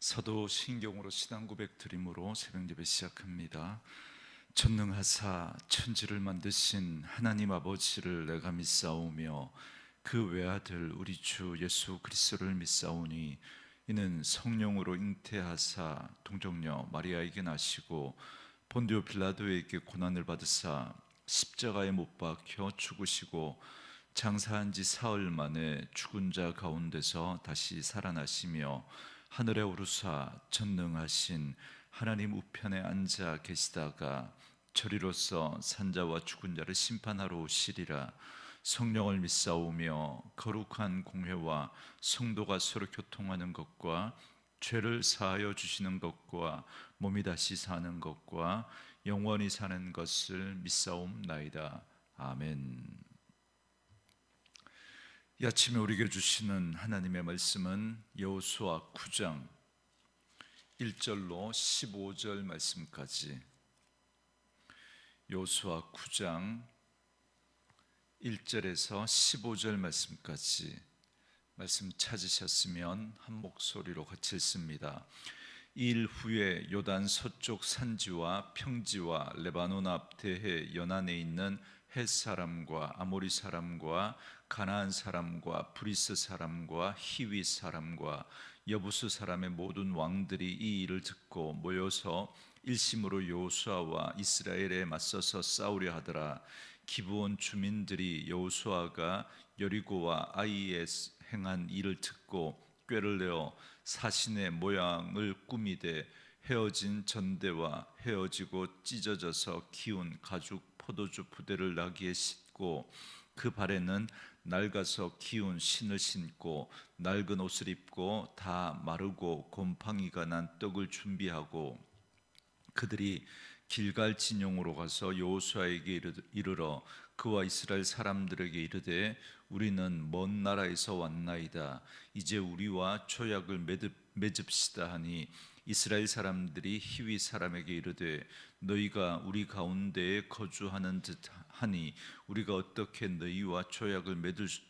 사도신경으로 신앙 고백 드림으로 새벽예배 시작합니다. 전능하사 천지를 만드신 하나님 아버지를 내가 믿사오며 그 외아들 우리 주 예수 그리스도를 믿사오니 이는 성령으로 잉태하사 동정녀 마리아에게 나시고 본디오 빌라도에게 고난을 받으사 십자가에 못 박혀 죽으시고 장사한 지 사흘 만에 죽은 자 가운데서 다시 살아나시며 하늘에 오르사 전능하신 하나님 우편에 앉아 계시다가 저리로서 산자와 죽은 자를 심판하러 오시리라. 성령을 믿사오며 거룩한 공회와 성도가 서로 교통하는 것과 죄를 사하여 주시는 것과 몸이 다시 사는 것과 영원히 사는 것을 믿사옵나이다. 아멘. 이 아침에 우리에게 주시는 하나님의 말씀은 여호수아 9장 1절로 15절 말씀까지, 여호수아 9장 1절에서 15절 말씀까지 말씀 찾으셨으면 한 목소리로 같이 읽습니다. 이 일 후에 요단 서쪽 산지와 평지와 레바논 앞 대해 연안에 있는 헷 사람과 아모리 사람과 가나안 사람과 브리스 사람과 히위 사람과 여부스 사람의 모든 왕들이 이 일을 듣고 모여서 일심으로 여호수아와 이스라엘에 맞서서 싸우려 하더라. 기브온 주민들이 여호수아가 여리고와 아이에 행한 일을 듣고 꾀를 내어 사신의 모양을 꾸미되 헤어진 전대와 헤어지고 찢어져서 기운 가죽 포도주 부대를 나귀에 싣고 그 발에는 낡아서 기운 신을 신고 낡은 옷을 입고 다 마르고 곰팡이가 난 떡을 준비하고 그들이 길갈 진영으로 가서 여호수아에게 이르러 그와 이스라엘 사람들에게 이르되 우리는 먼 나라에서 왔나이다. 이제 우리와 초약을 맺읍시다 하니 이스라엘 사람들이 히위 사람에게 이르되 너희가 우리 가운데에 거주하는 듯 하니 우리가 어떻게 너희와 초약을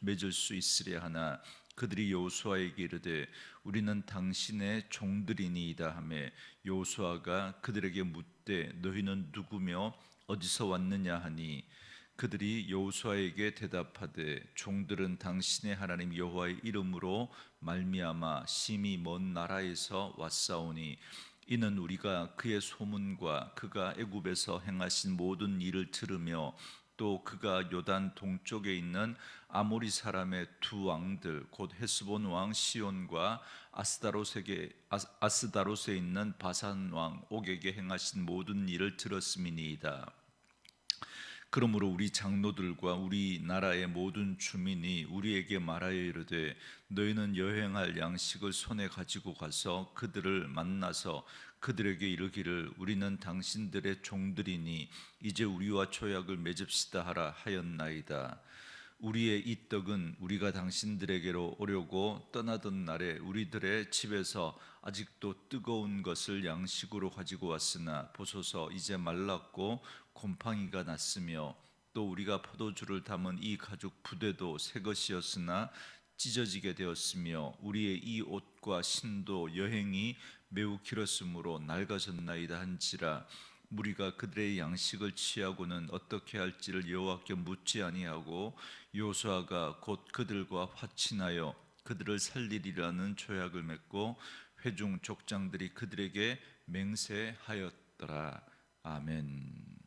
맺을 수 있으랴 하나 그들이 여호수아에게 이르되 우리는 당신의 종들이니이다 하매 여호수아가 그들에게 묻되 너희는 누구며 어디서 왔느냐 하니 그들이 여호수아에게 대답하되 종들은 당신의 하나님 여호와의 이름으로 말미암아 심히 먼 나라에서 왔사오니 이는 우리가 그의 소문과 그가 애굽에서 행하신 모든 일을 들으며 또 그가 요단 동쪽에 있는 아모리 사람의 두 왕들 곧 헤스본 왕 시온과 아스다롯에 있는 바산 왕 옥에게 행하신 모든 일을 들었음이니이다. 그러므로 우리 장로들과 우리 나라의 모든 주민이 우리에게 말하여 이르되 너희는 여행할 양식을 손에 가지고 가서 그들을 만나서 그들에게 이르기를 우리는 당신들의 종들이니 이제 우리와 초약을 맺읍시다 하라 하였나이다. 우리의 이 떡은 우리가 당신들에게로 오려고 떠나던 날에 우리들의 집에서 아직도 뜨거운 것을 양식으로 가지고 왔으나 보소서 이제 말랐고 곰팡이가 났으며 또 우리가 포도주를 담은 이 가죽 부대도 새 것이었으나 찢어지게 되었으며 우리의 이 옷과 신도 여행이 매우 길었으므로 낡아졌나이다 한지라. 무리가 그들의 양식을 취하고는 어떻게 할지를 여호와께 묻지 아니하고 여호수아가 곧 그들과 화친하여 그들을 살리리라는 조약을 맺고 회중 족장들이 그들에게 맹세하였더라. 아멘.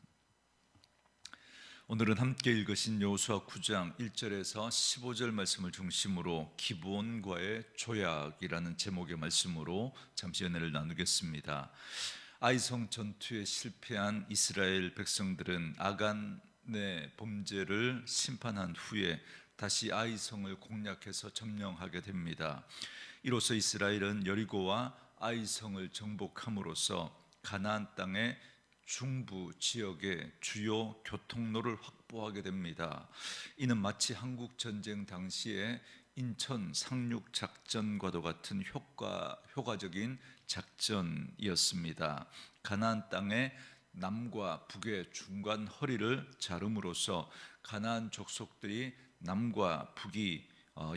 오늘은 함께 읽으신 여호수아 9장 1절에서 15절 말씀을 중심으로 기브온과의 조약이라는 제목의 말씀으로 잠시 은혜를 나누겠습니다. 아이성 전투에 실패한 이스라엘 백성들은 아간의 범죄를 심판한 후에 다시 아이성을 공략해서 점령하게 됩니다. 이로써 이스라엘은 여리고와 아이성을 정복함으로써 가나안 땅의 중부 지역의 주요 교통로를 확보하게 됩니다. 이는 마치 한국 전쟁 당시에 인천 상륙 작전과도 같은 효과적인 작전이었습니다. 가나안 땅의 남과 북의 중간 허리를 자름으로써 가나안 족속들이 남과 북이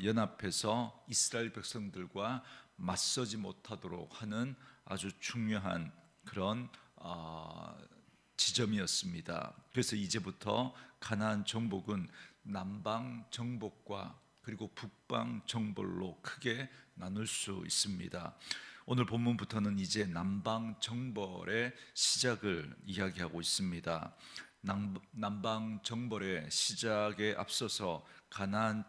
연합해서 이스라엘 백성들과 맞서지 못하도록 하는 아주 중요한 그런 지점이었습니다. 그래서 이제부터 가나안 정복은 남방 정복과 그리고 북방 정벌로 크게 나눌 수 있습니다. 오늘 본문부터는 이제 남방 정벌의 시작을 이야기하고 있습니다. 남방 정벌의 시작에 앞서서 가나안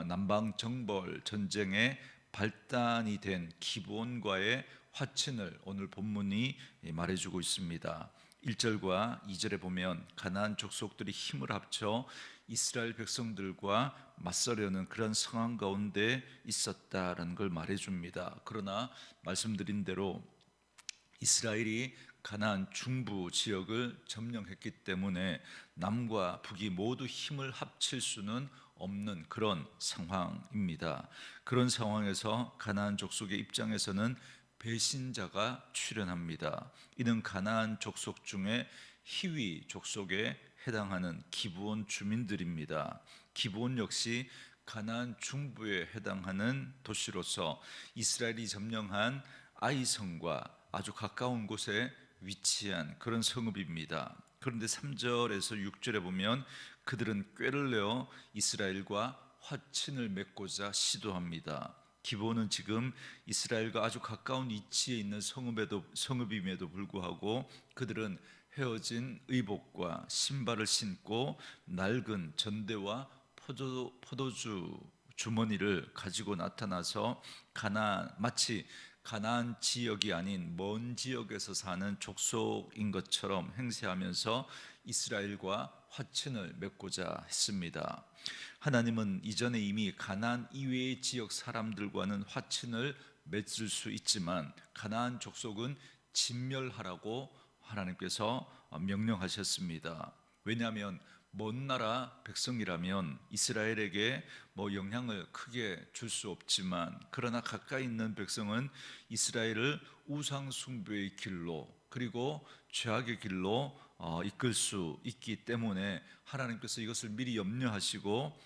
남방 정벌 전쟁의 발단이 된 기브온과의 화친을 오늘 본문이 말해주고 있습니다. 1절과 2절에 보면 가나안 족속들이 힘을 합쳐 이스라엘 백성들과 맞서려는 그런 상황 가운데 있었다라는 걸 말해줍니다. 그러나 말씀드린 대로 이스라엘이 가나안 중부 지역을 점령했기 때문에 남과 북이 모두 힘을 합칠 수는 없는 그런 상황입니다. 그런 상황에서 가나안 족속의 입장에서는 배신자가 출현합니다. 이는 가나안 족속 중에 히위 족속에 해당하는 기브온 주민들입니다. 기브온 역시 가나안 중부에 해당하는 도시로서 이스라엘이 점령한 아이성과 아주 가까운 곳에 위치한 그런 성읍입니다. 그런데 3절에서 6절에 보면 그들은 꾀를 내어 이스라엘과 화친을 맺고자 시도합니다. 기브온은 지금 이스라엘과 아주 가까운 위치에 있는 성읍임에도 불구하고 그들은 헤어진 의복과 신발을 신고 낡은 전대와 포도주 주머니를 가지고 나타나서 마치 가나안 지역이 아닌 먼 지역에서 사는 족속인 것처럼 행세하면서 이스라엘과 화친을 맺고자 했습니다. 하나님은 이전에 이미 가나안 이외의 지역 사람들과는 화친을 맺을 수 있지만 가나안 족속은 진멸하라고 하나님께서 명령하셨습니다. 왜냐하면 먼 나라 백성이라면 이스라엘에게 영향을 크게 줄 수 없지만 그러나 가까이 있는 백성은 이스라엘을 우상 숭배의 길로 그리고 죄악의 길로 이끌 수 있기 때문에 하나님께서 이것을 미리 염려하시고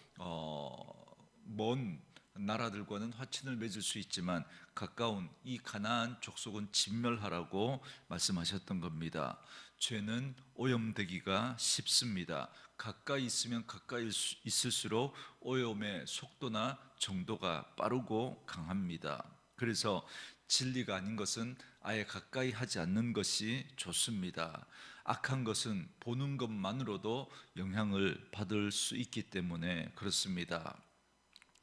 먼 나라들과는 화친을 맺을 수 있지만 가까운 이 가나안 족속은 진멸하라고 말씀하셨던 겁니다. 죄는 오염되기가 쉽습니다. 가까이 있으면 가까이 있을수록 오염의 속도나 정도가 빠르고 강합니다. 그래서 진리가 아닌 것은 아예 가까이 하지 않는 것이 좋습니다. 악한 것은 보는 것만으로도 영향을 받을 수 있기 때문에 그렇습니다.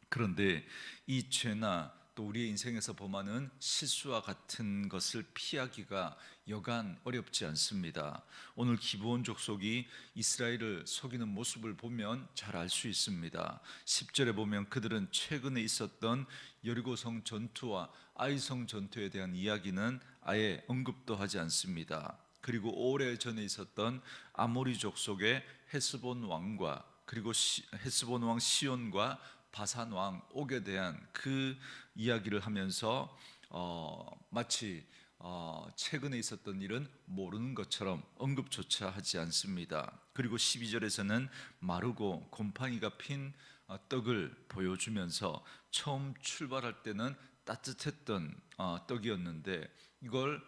그런데 이 죄나 또 우리의 인생에서 범하는 실수와 같은 것을 피하기가 여간 어렵지 않습니다. 오늘 기브온 족속이 이스라엘을 속이는 모습을 보면 잘 알 수 있습니다. 10절에 보면 그들은 최근에 있었던 여리고성 전투와 아이성 전투에 대한 이야기는 아예 언급도 하지 않습니다. 그리고 오래전에 있었던 아모리 족속의 헤스본 왕과 그리고 헤스본 왕 시온과 바산 왕 옥에 대한 그 이야기를 하면서 마치 최근에 있었던 일은 모르는 것처럼 언급조차 하지 않습니다. 그리고 12절에서는 마르고 곰팡이가 핀 떡을 보여주면서 처음 출발할 때는 따뜻했던 떡이었는데 이걸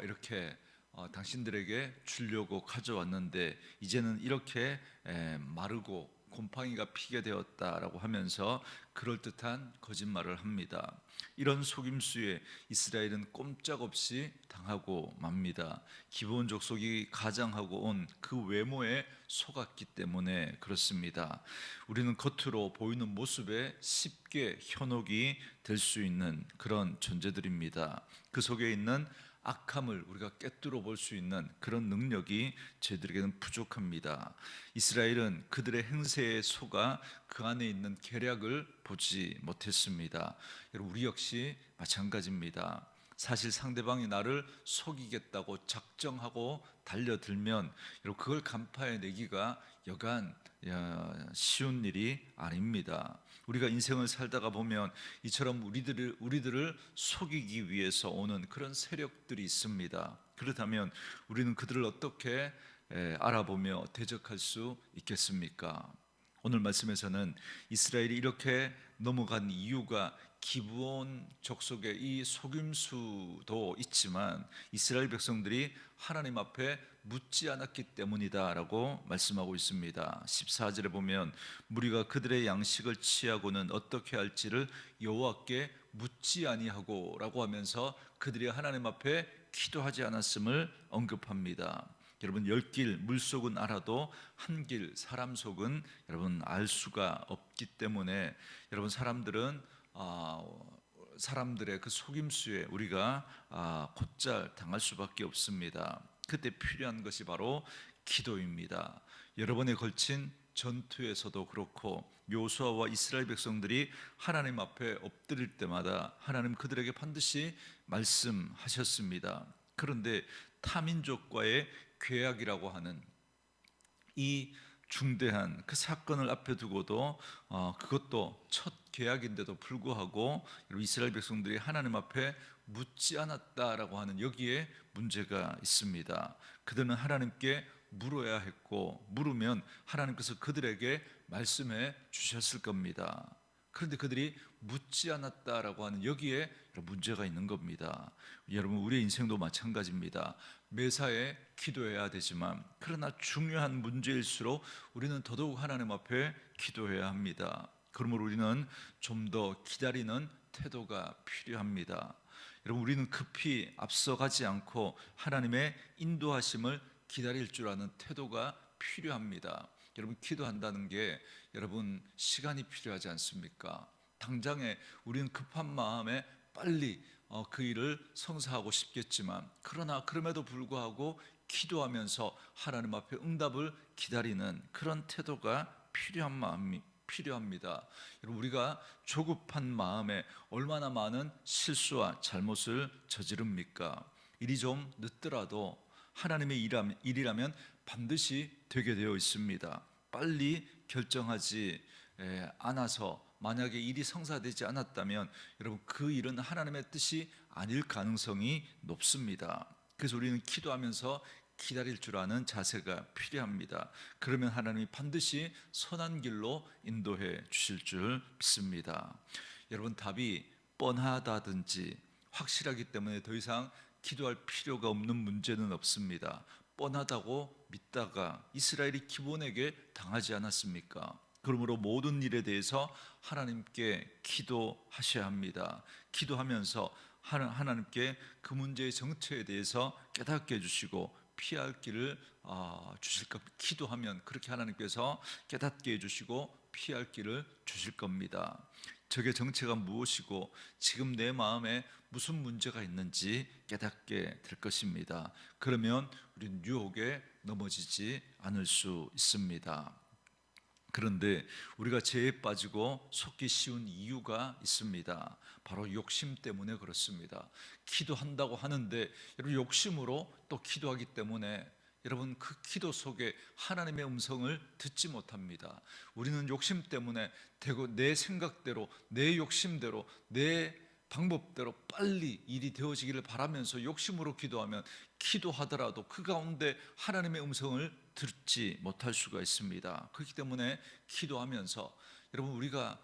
이렇게 당신들에게 주려고 가져왔는데 이제는 이렇게 마르고 곰팡이가 피게 되었다라고 하면서 그럴듯한 거짓말을 합니다. 이런 속임수에 이스라엘은 꼼짝없이 당하고 맙니다. 기브온 족속이 가장하고 온 그 외모에 속았기 때문에 그렇습니다. 우리는 겉으로 보이는 모습에 쉽게 현혹이 될 수 있는 그런 존재들입니다. 그 속에 있는 악함을 우리가 꿰뚫어 볼 수 있는 그런 능력이 저희들에게는 부족합니다. 이스라엘은 그들의 행세에 속아 그 안에 있는 계략을 보지 못했습니다. 여러분, 우리 역시 마찬가지입니다. 사실 상대방이 나를 속이겠다고 작정하고 달려들면 여러분 그걸 간파해내기가 여간 쉬운 일이 아닙니다. 우리가 인생을 살다가 보면 이처럼 우리들을 속이기 위해서 오는 그런 세력들이 있습니다. 그렇다면 우리는 그들을 어떻게 알아보며 대적할 수 있겠습니까? 오늘 말씀에서는 이스라엘이 이렇게 넘어간 이유가 기브온 족속의 이 속임수도 있지만 이스라엘 백성들이 하나님 앞에 묻지 않았기 때문이다라고 말씀하고 있습니다. 14절에 보면 무리가 그들의 양식을 취하고는 어떻게 할지를 여호와께 묻지 아니하고라고 하면서 그들이 하나님 앞에 기도하지 않았음을 언급합니다. 여러분, 열 길 물속은 알아도 한 길 사람 속은 여러분 알 수가 없기 때문에 여러분 사람들의 그 속임수에 우리가 곧잘 당할 수밖에 없습니다. 그때 필요한 것이 바로 기도입니다. 여러 번에 걸친 전투에서도 그렇고 요수아와 이스라엘 백성들이 하나님 앞에 엎드릴 때마다 하나님 그들에게 반드시 말씀하셨습니다. 그런데 타민족과의 계약이라고 하는 이 중대한 그 사건을 앞에 두고도 그것도 첫 계약인데도 불구하고 이스라엘 백성들이 하나님 앞에 묻지 않았다라고 하는 여기에 문제가 있습니다. 그들은 하나님께 물어야 했고 물으면 하나님께서 그들에게 말씀해 주셨을 겁니다. 그런데 그들이 묻지 않았다라고 하는 여기에 문제가 있는 겁니다. 여러분, 우리의 인생도 마찬가지입니다. 매사에 기도해야 되지만 그러나 중요한 문제일수록 우리는 더더욱 하나님 앞에 기도해야 합니다. 그러므로 우리는 좀 더 기다리는 태도가 필요합니다. 여러분, 우리는 급히 앞서가지 않고 하나님의 인도하심을 기다릴 줄 아는 태도가 필요합니다. 여러분, 기도한다는 게 여러분 시간이 필요하지 않습니까? 당장에 우리는 급한 마음에 빨리 그 일을 성사하고 싶겠지만 그러나 그럼에도 불구하고 기도하면서 하나님 앞에 응답을 기다리는 그런 태도가 필요합니다. 여러분, 우리가 조급한 마음에 얼마나 많은 실수와 잘못을 저지릅니까? 일이 좀 늦더라도 하나님의 일이라면 반드시 되게 되어 있습니다. 빨리 결정하지 않아서 만약에 일이 성사되지 않았다면 여러분 그 일은 하나님의 뜻이 아닐 가능성이 높습니다. 그래서 우리는 기도하면서 기다릴 줄 아는 자세가 필요합니다. 그러면 하나님이 반드시 선한 길로 인도해 주실 줄 믿습니다. 여러분, 답이 뻔하다든지 확실하기 때문에 더 이상 기도할 필요가 없는 문제는 없습니다. 뻔하다고 믿다가 이스라엘이 기브온에게 당하지 않았습니까? 그러므로 모든 일에 대해서 하나님께 기도하셔야 합니다. 기도하면서 하나님께 그 문제의 정체에 대해서 깨닫게 해주시고 피할 길을 주실 겁니다. 기도하면 그렇게 하나님께서 깨닫게 해주시고 피할 길을 주실 겁니다. 적의 정체가 무엇이고 지금 내 마음에 무슨 문제가 있는지 깨닫게 될 것입니다. 그러면 우리는 유혹에 넘어지지 않을 수 있습니다. 그런데 우리가 죄에 빠지고 속기 쉬운 이유가 있습니다. 바로 욕심 때문에 그렇습니다. 기도한다고 하는데 여러분 욕심으로 또 기도하기 때문에 여러분 그 기도 속에 하나님의 음성을 듣지 못합니다. 우리는 욕심 때문에 되고 내 생각대로 내 욕심대로 내 방법대로 빨리 일이 되어지기를 바라면서 욕심으로 기도하면 기도하더라도 그 가운데 하나님의 음성을 듣지 못할 수가 있습니다. 그렇기 때문에 기도하면서 여러분 우리가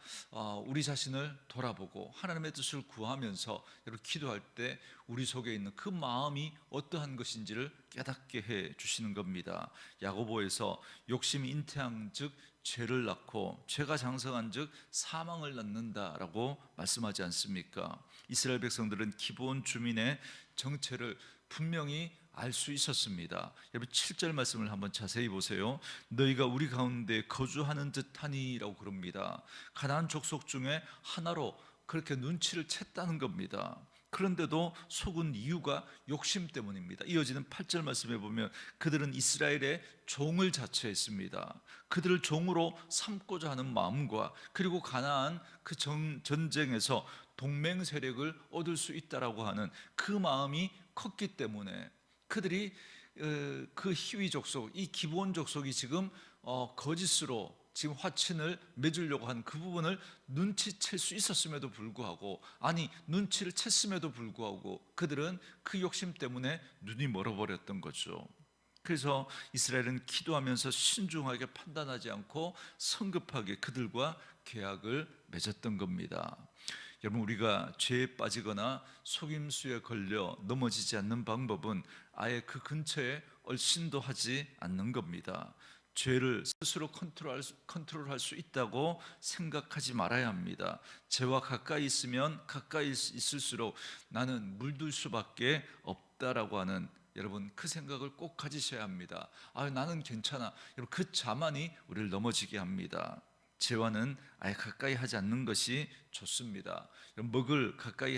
우리 자신을 돌아보고 하나님의 뜻을 구하면서 여러분 기도할 때 우리 속에 있는 그 마음이 어떠한 것인지를 깨닫게 해 주시는 겁니다. 야고보에서 욕심이 잉태한즉 죄를 낳고 죄가 장성한즉 사망을 낳는다라고 말씀하지 않습니까? 이스라엘 백성들은 기브온 주민의 정체를 분명히 알 수 있었습니다. 여러분 7절 말씀을 한번 자세히 보세요. 너희가 우리 가운데 거주하는 듯하니라고 그럽니다. 가나안 족속 중에 하나로 그렇게 눈치를 챘다는 겁니다. 그런데도 속은 이유가 욕심 때문입니다. 이어지는 8절 말씀에 보면 그들은 이스라엘의 종을 자처했습니다. 그들을 종으로 삼고자 하는 마음과 그리고 가나안 그 전쟁에서 동맹 세력을 얻을 수 있다라고 하는 그 마음이 컸기 때문에 그들이 그 히위 족속, 이 기브온 족속이 지금 거짓으로 지금 화친을 맺으려고 한 그 부분을 눈치챌 수 있었음에도 불구하고 눈치를 챘음에도 불구하고 그들은 그 욕심 때문에 눈이 멀어버렸던 거죠. 그래서 이스라엘은 기도하면서 신중하게 판단하지 않고 성급하게 그들과 계약을 맺었던 겁니다. 여러분, 우리가 죄에 빠지거나 속임수에 걸려 넘어지지 않는 방법은 아예 그 근처에 얼씬도 하지 않는 겁니다. 죄를 스스로 컨트롤할 수 있다고 생각하지 말아야 합니다. 죄와 가까이 있으면 가까이 있을수록 나는 물들 수밖에 없다라고 하는, 여러분, 그 생각을 꼭 가지셔야 합니다. 나는 괜찮아. 여러분, 그 자만이 우리를 넘어지게 합니다. 죄와는 아예 가까이 하지 않는 것이 좋습니다. 먹을 가까이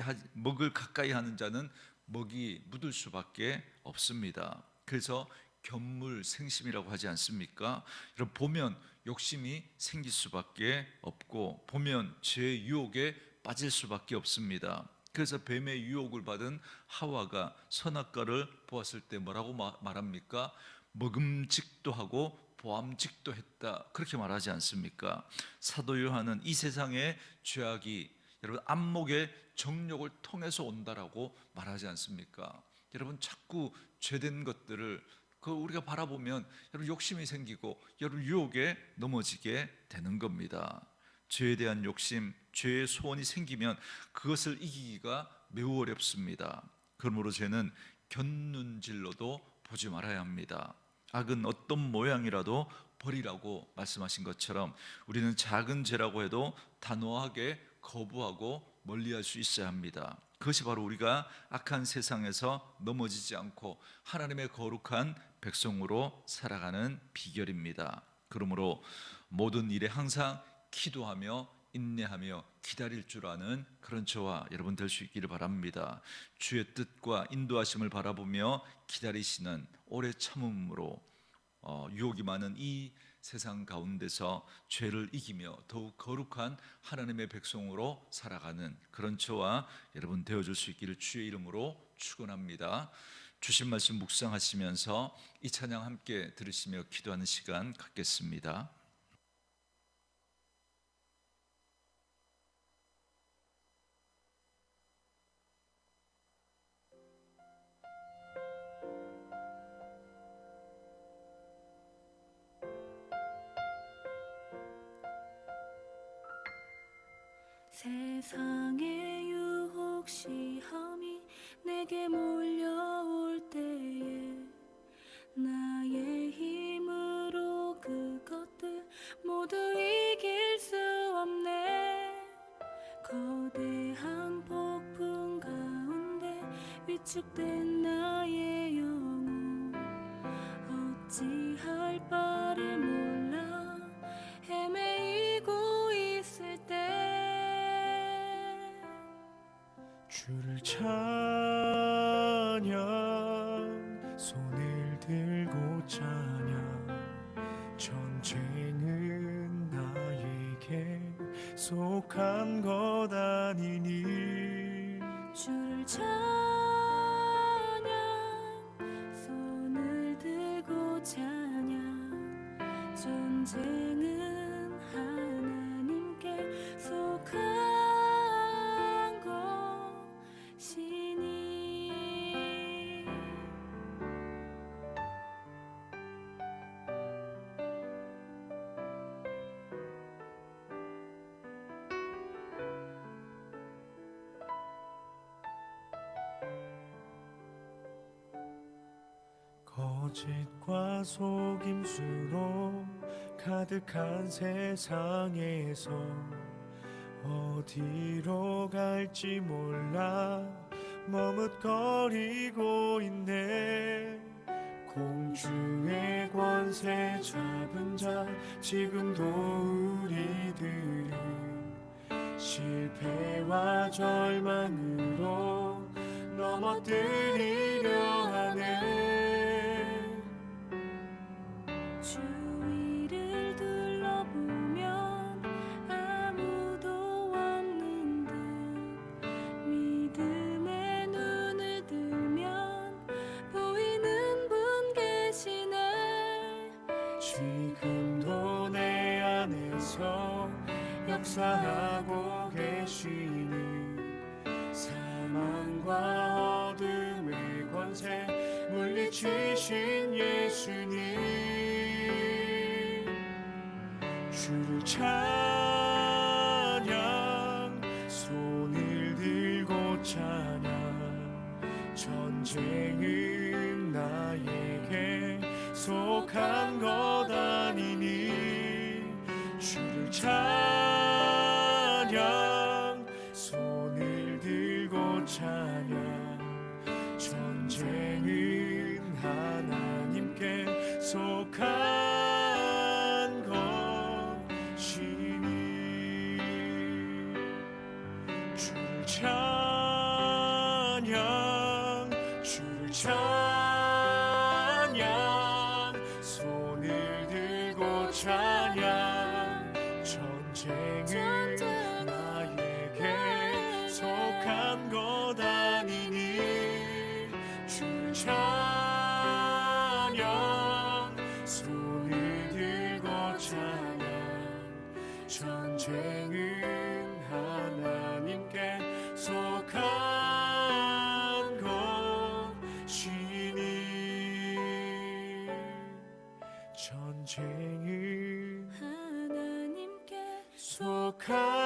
하는 자는 먹이 묻을 수밖에 없습니다. 그래서 견물생심이라고 하지 않습니까? 여러분, 보면 욕심이 생길 수밖에 없고 보면 죄의 유혹에 빠질 수밖에 없습니다. 그래서 뱀의 유혹을 받은 하와가 선악과를 보았을 때 뭐라고 말합니까? 먹음직도 하고 보암직도 했다, 그렇게 말하지 않습니까? 사도 요한은 이 세상의 죄악이 여러분 안목의 정욕을 통해서 온다라고 말하지 않습니까? 여러분, 자꾸 죄된 것들을 우리가 바라보면 여러분 욕심이 생기고 여러분 유혹에 넘어지게 되는 겁니다. 죄에 대한 욕심, 죄의 소원이 생기면 그것을 이기기가 매우 어렵습니다. 그러므로 죄는 곁눈질로도 보지 말아야 합니다. 악은 어떤 모양이라도 버리라고 말씀하신 것처럼 우리는 작은 죄라고 해도 단호하게 거부하고 멀리할 수 있어야 합니다. 그것이 바로 우리가 악한 세상에서 넘어지지 않고 하나님의 거룩한 백성으로 살아가는 비결입니다. 그러므로 모든 일에 항상 기도하며 인내하며 기다릴 줄 아는 그런 저와 여러분 될 수 있기를 바랍니다. 주의 뜻과 인도하심을 바라보며 기다리시는 오래 참음으로 유혹이 많은 이 세상 가운데서 죄를 이기며 더욱 거룩한 하나님의 백성으로 살아가는 그런 저와 여러분 되어줄 수 있기를 주의 이름으로 축원합니다. 주신 말씀 묵상하시면서 이 찬양 함께 들으시며 기도하는 시간 갖겠습니다. 세상의 유혹 시험이 내게 몰려올 때에 나의 힘으로 그것들 모두 이길 수 없네. 거대한 폭풍 가운데 위축된 나의 영혼 어찌할 바를 몰라 헤매이고 있을 때 주를 찬양, 손을 들고 찬양. 전쟁은 나에게 속한 것 아니니. 주를 찬양, 손을 들고 찬양. 전쟁은 하나님께 속한 거짓과 속임수로 가득한 세상에서 어디로 갈지 몰라 머뭇거리고 있네. 공주의 권세 잡은 자 지금도 우리들은 실패와 절망으로 넘어뜨리려 하네. 주위를 둘러보면 아무도 없는 듯 믿음의 눈을 들면 보이는 분 계시네. 지금도 내 안에서 역사하고 계시는 사망과 어둠의 권세 물리치신 예수님. 주를 찬양, 손을 전쟁은 나에게 속한 것 아니니 주를 찬양 손을 들고 찬양 전쟁은 하나님께 속한 것이니 주를 찬양 주를 찬양 손을 들고 찬양 전쟁은 나에게 속한 것 아니니 주를 찬양 손을 들고 찬양 전쟁은 하나님께 속한 것이니 전쟁은 하나님께 속한